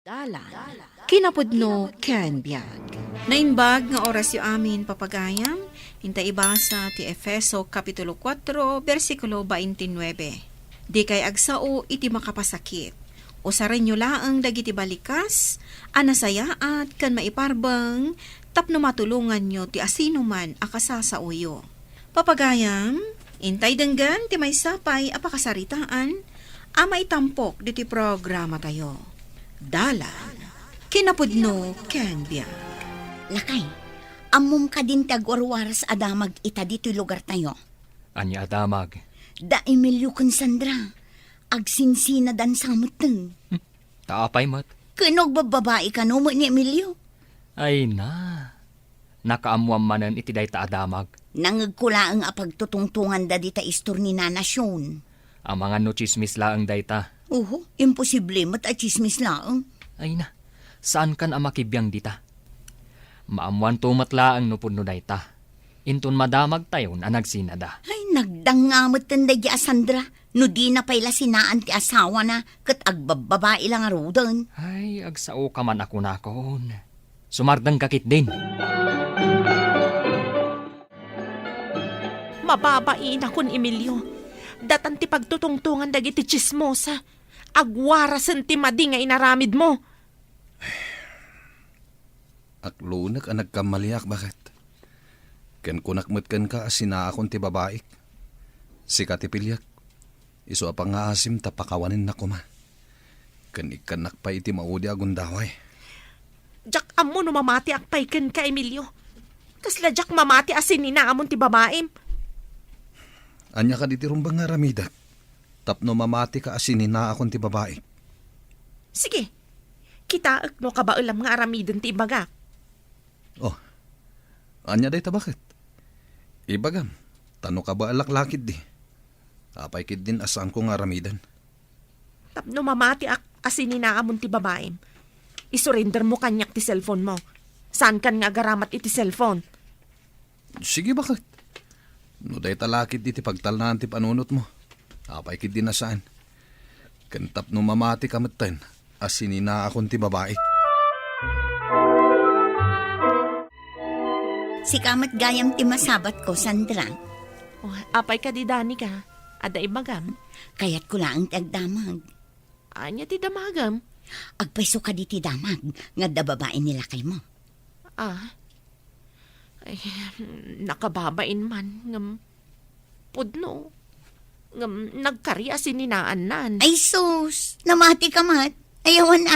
Dalan, kinapudno ken biag. Nainbag nga oras yu amin papagayam, hinta ibasa ti Efeso Kapitulo 4, versikulo 29. Di kay agsao iti makapasakit. O sarin nyo laang dagiti balikas, anasayaat kan maiparbang, tapno matulungan nyo ti asino man akasasauyo. Papagayam, intay denggan ti may sapay apakasaritaan, ama itampok diti programa tayo. Dalan, kinapudno ken biag. Lakay, amom ka din tagwarwaras adamag ita dito'y lugar tayo. Anya adamag. Da Emilio kun Sandra, agsinsina dan samuteng. Taapay mat. Kanog bababae ka no mo ni Emilio? Ay na. Nakaamuam manan iti dayta adamag. Nangagkula ang apagtutungtungan da dita istor ni nanasyon. Ang mga no chismis laang dayta. Imposible mat at chismis laang. Ay na. Saan kan amakibiyang dita? Maamuan tumatlaang no punno dayta. Intun madamag tayon ang nagsinada. Ay, nagdangamot tanda di Sandra. No di na payla sinaan ti asawa na kat agbababae lang arudan. Ay, agsao ka man ako nakon. Sumardang kakit din. Mababain akon, Emilio. Datan ti pagtutungtungan dagiti chismosa. Agwarasan ti madi nga inaramid mo. Aklunak ang nagkamaliak, bakit? Ken kunakmet ken ka asina akon ti babaik. Sika ti pilyak. Iso apang nga asim tapakawanin na kuma. Ken ikanak pa iti maudi agundaway. Jak amo no mamati akpay ken ka, Emilio. Kasla jak mamati asin ni naamon ti babaem. Anya ka diti rumbang nga ramidak. Tapno mamati ka asinin na akon ti babaik. Sige, kitaak no kabaulam nga aramiden ti ibaga. Oh, anya day ta bakit? Ibagam, tano ka ba alaklakid di? Apay kid din asaan ko nga ramidan. Tapno mamati asin ni naamon ti babaem. Isurrender mo kanyak ti cellphone mo. Saan kan nga agaramat iti cellphone? Sige bakit? No day talakid di ti pagtalnaan ti panunot mo. Apay kid din asaan. Kantap no mamati kamatan, asinin na akon ti babaik. Si kamat gayam ti masabat ko, Sandra. Oh, apay ka di dani ka. Ada ibagam. Kaya't ko lang tagdamag. Anya ti damagam. Agpaiso ka di ti damag, nga da babae nila kay mo. Ay, nakababain man. Ngam, pudno. Ngam, nagkari asin ninaan nan. Ay sus, namati ka mat. Ayawan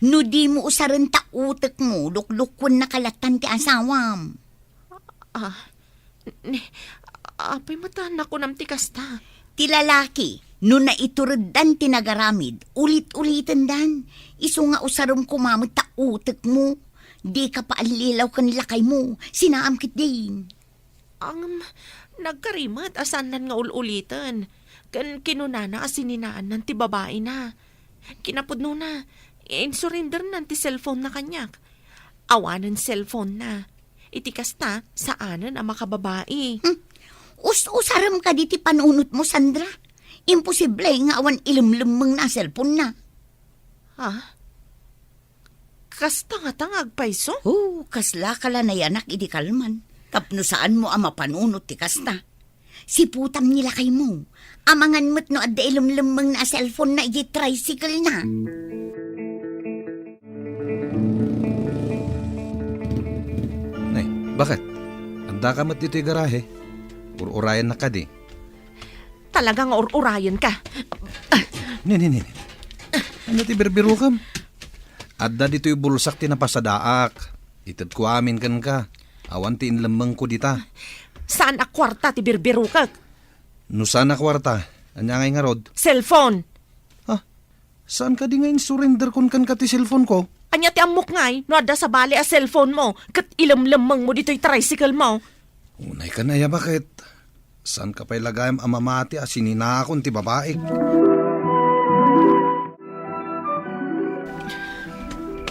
no di mo usaran ta utek mo, luklukon na kalatan ti asawam. Apay matan ako nam tikasta. Ti lalaki, no naiturudan ti nagaramid, ulit-ulitan dan. Iso nga usaram kumamot ta utek mo. Di ka pa alilaw kan lakay mo, sinaamkit din. Ang nagkarimat asan nan nga ululitan. Kan kinunana asininaan nan ti babae na. Kinapudno na, in-surrender nan ti cellphone na kanyak. Awanan cellphone na. Itikasta saanan ang makababae. Usaram ka di ti panunot mo, Sandra. Imposible nga awan ilimlimang na cellphone na. Kasta nga tangag paiso? Kasla kala na yanak idi kalman. Tapno saan mo ang mapanunot ti kasta. Si putam nila kay mo. Amangan mo't no adda ilimlimang na cellphone na idi tricycle na. Nay, bakit? Anda ka mat dito'y garahe. Urayan na ka di. Talagang urayan ka. Nini. Ano ti berbiro kam? Adda dito'y bulsak ti napasadaak. Itad ko amin kan ka. Awan ti inlamang ko dita. Saan akwarta ti birbirukag? No saan akwarta? Anya ngay nga rod? Cellphone. Saan ka di nga in-surrender kun kan ka ti cellphone ko? Anya ti amok ngay, no adda sa bali a cellphone mo, kat ilamlamang mo dito'y tricycle mo. Unay ka na ya, bakit? Saan ka pa'y lagayam amamati asininakon ti babaik?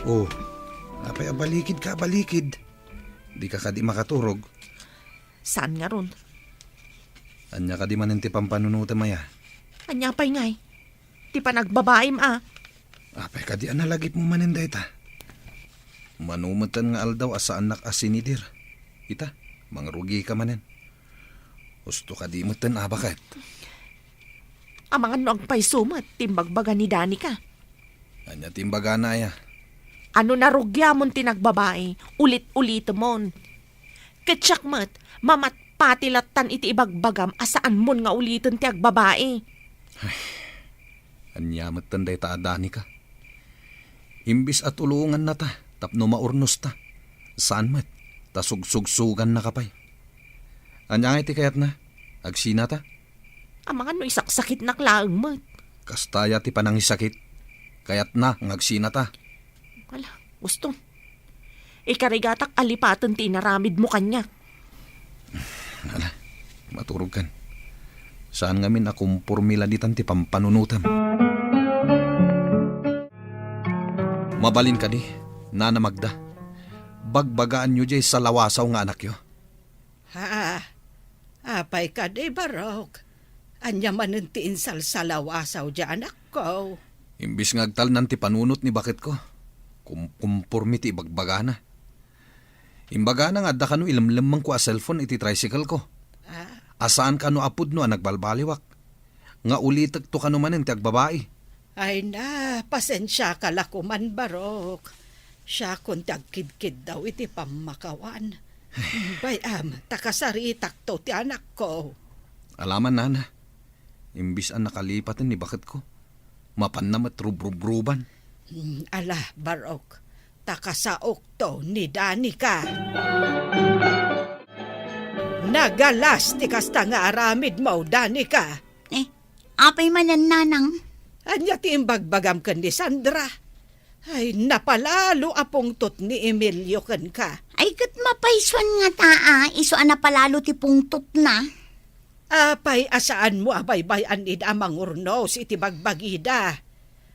Oh, apay balikid ka, balikid. Di ka di makaturog. Saan nga ron? Anya ka di manin ti pampanunutan maya. Anya pa'y ngay. Ti panagbabaim Apay ka di analagip mo manin dayta. Manumatan nga aldaw asa anak asinidir. Ita, mangrugi ka manin. Gusto ka di matan bakit? Amangan no ang paisumat, timbagbaga ni Danica. Anya timbaga na ya. Ano narugya mon tinagbabae, ulit-ulit mon. Ketsyakmat, mamatpatilatan iti ibagbagam asaan mon nga ulitin ti agbabae. Anya matan dayta adani ka. Imbis at ulungan na ta, tapno maurnos ta. Saan mat? Tasug-sugsugan na kapay. Anya nga iti kayat na? Agsina ta? Amangan no isaksakit na klaang mat. Kastaya ti panangisakit. Kayat na, ngagsina ta. Wala, gusto. Ikarigatak alipatan ti inaramid mo kanya. Ala, maturog kan. Saan ngamin akong purmiladitan ti pampanunutam? Mabalin ka di, Nana Magda. Bagbagaan nyo jay sa lawasaw nga anak yo. Ha? Apay ka di, Barok. Anya manuntiin sa lawasaw dyan anak ko. Imbis ngagtal nan ti panunot ni bakit ko. Kumpurmi ti bagbagana. Imbagana nga da kano ilamlamang ko a cellphone iti tricycle ko. Asaan kano apud no nagbalbaliwak. Nga ulitek to kano manin ti agbabae. Ay na, pasensya ka lakuman, Barok. Siya kung tagkid-kid daw iti pamakawan. Bayam, takasaritak to ti anak ko. Alaman nana. Imbis ang nakalipatin ni bakit ko. Mapan na matrubruban. Ala, Barok, takasaok to ni Danica. Nagalas ti kasta nga aramid mo, Danica. Apay manan nanang. Anya ti imbagbagam ken ni Sandra. Ay, napalalo apong tot ni Emilio ken ka. Ay kat mapaiswan nga taa, iso ana palalo ti pungtot na. Apay asaan mo abay-bayan id amang urnos iti bagbagida.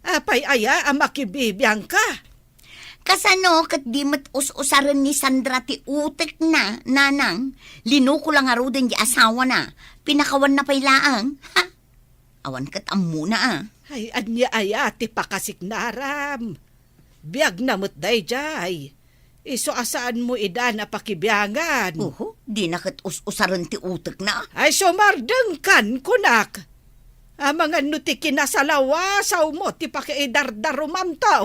Apay aya amakibibiyang ka. Kasano kat di mat us-usaran ni Sandra ti utek na, nanang. Linuko lang nga roden di asawa na. Pinakawan na pailaang. Ha? Awan kat amuna Ay, anya aya ti pakasiknaram. Biyag namot day jay. Iso asaan mo ida na pakibiyangan. Di na kat us-usaran ti utek na. Ay, sumardeng kan kunak. Mga nuti kinasalawa sa mo ti pakiidardarumamtaw.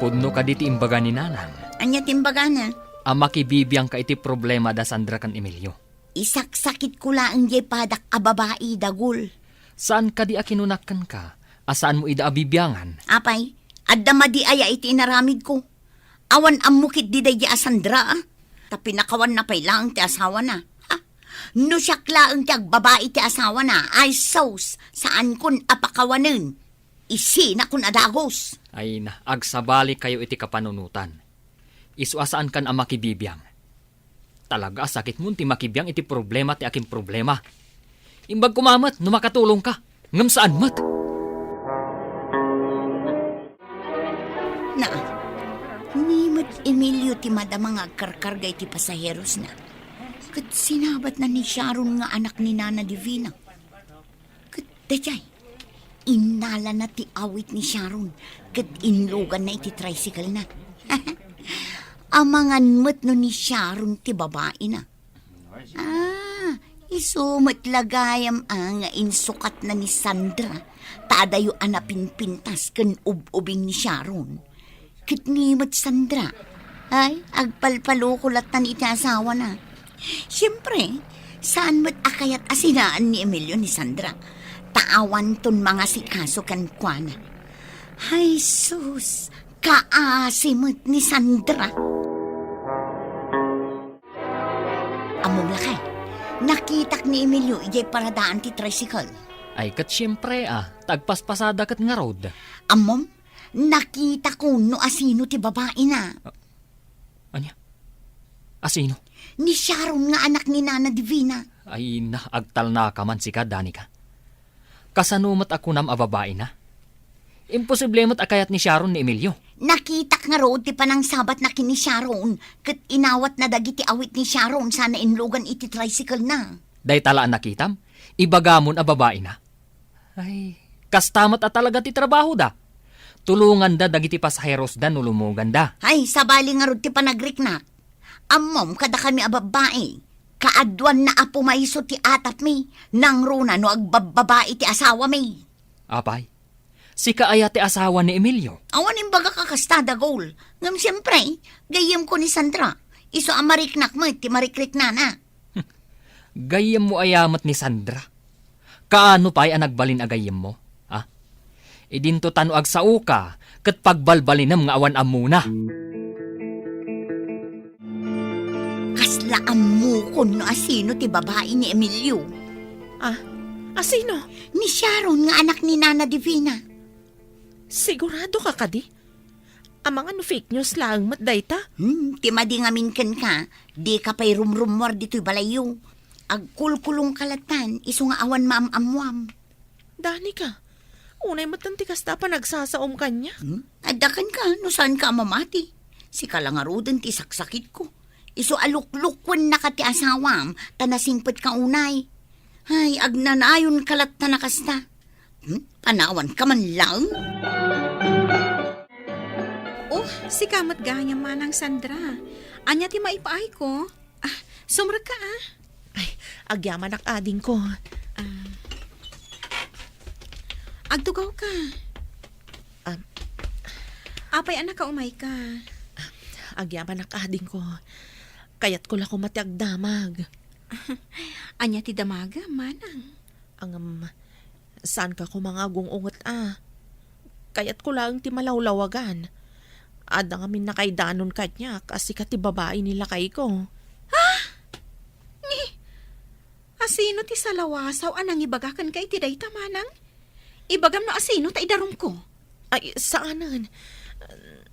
Pudno ka di ti imbaga ni nanang. Anya timbaga na. Makibibiyang ka iti problema da Sandra kan Emilio. Isaksakit ko lang di padak a babae dagul. Saan ka di akinunakan ka? Asaan mo ida abibiyangan? Apay, adama di aya iti inaramid ko. Awan amukit di day a Sandra. Tapi nakawan na pay lang ti asawa na. Ha? No siyakla ang ti agbabae ti asawa na. Ay sauce, saan kun apakawanen. Isi na kun adagos. Ay na, agsabali kayo iti kapanunutan. Isu asaan kan ang makibibiyang? Talaga, sakit mo ti makibiyang iti problema ti aking problema. Imbag kumamat, no makatulong ka. Ngam saan mat? Na, nimot Emilio ti madama nga karkargay ti pasaheros na. Kat sinabat na ni Sharon nga anak ni Nana Divina. Kat dajay, inala na ti awit ni Sharon. Kat inlugan na iti tricycle na. Amangan mo't no ni Sharon ti babae na. Isumat lagayam nga insukat na ni Sandra. Tadayo anapin pintas ken ubing ni Sharon. Kitnimot Sandra. Ay, agpalpalukulat na ni iti asawa na. Siyempre, saan mo't akayat asinaan ni Emilio ni Sandra? Taawan ton mga sikaso kan kuana. Ay, sus, kaasimot ni Sandra. Among lakay, nakitak ni Emilio ijay paradaan ti tricycle. Ay kat siyempre tagpaspasada kat nga road. Amom, nakita ko no asino ti babae na. Anya? Asino? Ni Sharon nga anak ni Nana Divina. Ay na, agtal na ka man si ka, Danica. Kasanumat ako nam ababae na. Imposible mo't akayat ni Sharon ni Emilio. Nakita nga road ti panang sabat na kini Sharon. Kat inawat na dagiti awit ni Sharon sana inlugan iti tricycle na. Day talaan nakitam, ibagamon a babae na. Ay, Kastamat at talaga ti trabaho da. Tulungan da dagiti pasaheros da nulumugan da. Ay, sabali nga rod ti panagriknak. Amom kada kami ababae. Kaadwan na apo maiso ti atap mi. Nang runa no agbababae ti asawa mi. Apay, si kaaya ti asawa ni Emilio. Awan imbaga kakastada goal. Ngam siyempre, gayam ko ni Sandra. Iso amariknak mo ti marikrik na na. Gayem mo ayamat ni Sandra. Kaano pa'y ang nagbalin agayem mo? Ha? Idinto tano agsao ka, kat pagbalbalinam nga awan amuna. Kaslaan mo kun no asino ti babae ni Emilio. Asino? Ni Sharon nga anak ni Nana Divina. Sigurado ka kadi? Ang mga no fake news lang matday ta? Ti madingamin ken ka, di ka pa'y rumrumwar dito'y balayo. Agkulkulong kalatan, iso nga awan maam-amwam. Dani ka. Unay matantikas ta pa nagsasaom kanya. Adakan ka, no saan ka mamati? Si kalangarudan ti saksakit ko. Iso aluklukwan na ka ti asawam, tanasingpet ka unay. Ay, agnanayon kalat na nakasta. Panawan ka man lang? Oh, si kamat ganya manang Sandra. Anya ti maipaay ko. Sumra ka Ay, agyaman ak ading ko. Agdugaw ka. Um, Apay anak ka umay ka. Agyaman ak ading ko. Kayat ko lang kumatiag damag. Anya ti damaga manang. Ang saan ka ko mga gungungot Kayat ko lang ti malawlawagan. Ada nga min nakaidanon kanya kasi ka ti babae nila kay ko. Asino ti salawasaw anang ibagakan kay ti dayta manang? Ibagam no asino ta idarom ko. Ay, saanan?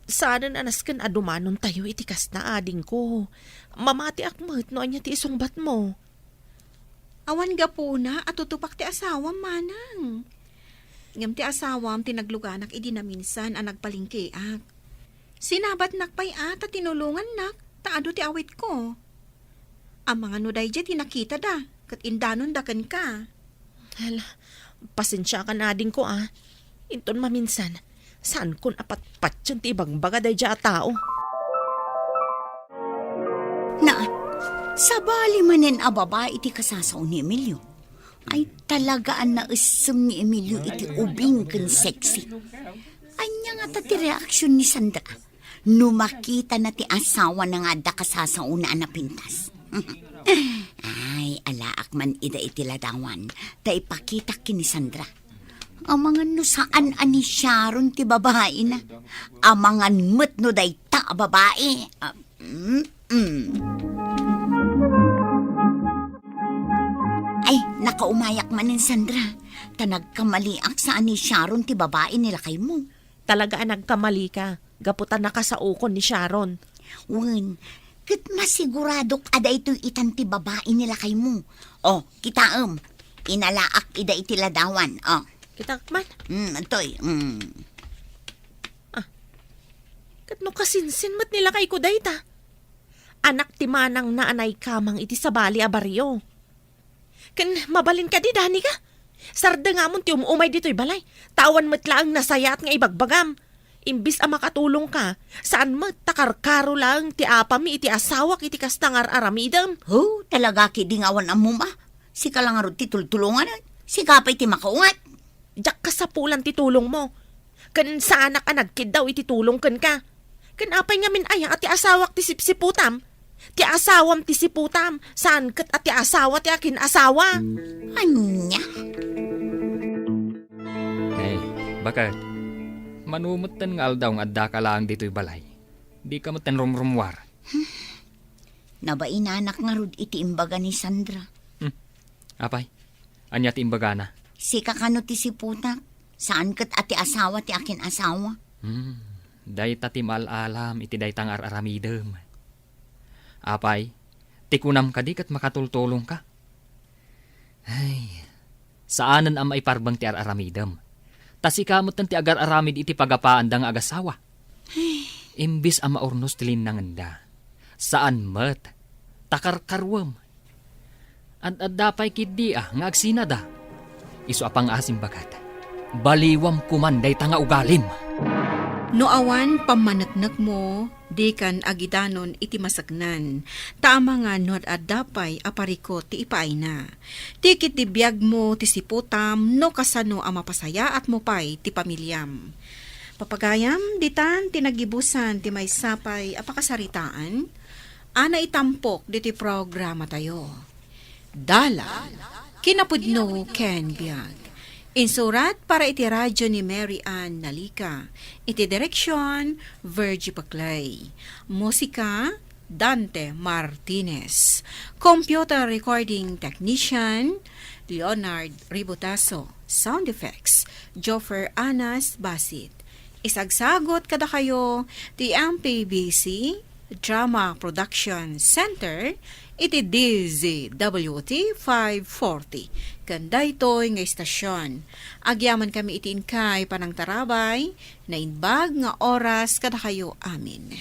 Saanan anaskan adumanon tayo itikas na ading ko. Mamati akmat no anya ti isungbat mo. Awan ga po na at tutupak ti asawam manang. Ngam ti asawam tinagluganak idi na minsan ang nagpalingkiak. Sinabat nakpay at tinulungan nak taado ti awit ko. Ang mga nuday dya tinakita da kat indanon dakan ka. Hala, pasensya ka na ading ko Inton maminsan, saan kun apat-pat yun ti ibang bagaday dya tao? Na, sabali manen a babae iti kasasaw ni Emilio. Ay talagaan na isem ni Emilio iti ubing ken sexy. Anya nga ta ti reaksyon ni Sandra. No makita na ti asawa na nga da kasasaw na anapintas. Ay, alaak man ida iti ladawan. Ta ipakita kini Sandra. Amangan no saan ani Sharon ti babae na. Amangan met no day ta babae. Ay, nakaumayak man ni Sandra. Tanagkamaliak saan ni Sharon ti babae nila kay mo. Talaga nagkamali ka. Gaputan na ka sa ukon ni Sharon. Wen, kat masiguradok ada ito itan ti babae nila kay mo. Oh, kitaem. Inalaak ida iti ladawan. Oh. Kita man, Itoy. kat no kasinsin mat nila kay kuday ta. Anak ti manang naanay kamang iti sabali a baryo. Kan mabalin ka di dani ka. Sarda nga mon ti umay dito'y balay. Tawan mat lang nasayat nga ibagbagam. Imbis a makatulong ka, saan mat takarkaro lang ti apami iti asawak iti kastangar aramidam. Oh, talaga kidingawan ang muma. Si kalangarod ti tultulungan. Si kapay ti makaungat. Diyak ka sa pulan ti tulong mo. Kan sa anak anagkid daw iti tulong kan ka. Kan apay nga min ayang at ti asawak ti sipsiputam. Ti asawam ti siputam. Saan kat at ti asawa ti akin asawa. Anya? Eh, bakit? Manumutan nga aldaw nga adda ka lang dito'y balay. Di ka matan rumrumwar. Nabainanak nga rod iti imbaga ni Sandra. Apay, anya ti imbaga na. Si kakano ti siputak. Saan kat ati asawa ti akin asawa? Day ta ti malalam iti day tangar aramidem. Apay, tikunam ka di kat makatultulong ka. Ay, saanan ang maiparbang ti aramidem? Tas ikamot ti agar aramid iti pagapaan da nga agasawa. Imbis ang maurnos tilin nanganda. Saan mat? Takarkarwam. At dapay kidi nga agsinada. Iso apang asim bagat. Baliwam kumanday tanga ugalim. No awan pamanaknak mo, di kan agidanon iti masagnan. Tama nga no adapay apariko ti ipaay na. Tikit ti biyag mo ti siputam no kasano ang mapasaya at mo pay ti pamilyam. Papagayam, ditan tinagibusan ti may sapay apakasaritaan. Ana itampok diti programa tayo. Dala, kinapudno Ken Biag. Insurat para iti radyo ni Mary Ann Nalika. Iti direksyon, Virgie Paclay. Musika, Dante Martinez. Computer recording technician, Leonard Ributaso. Sound effects, Joffer Anas Basit. Isagsagot kada kayo, ti MPBC Drama Production Center, iti DZWT 540. Ganda ito'y nga istasyon. Agyaman kami itiin kay panang tarabay, na inbag nga oras kada kayo amin.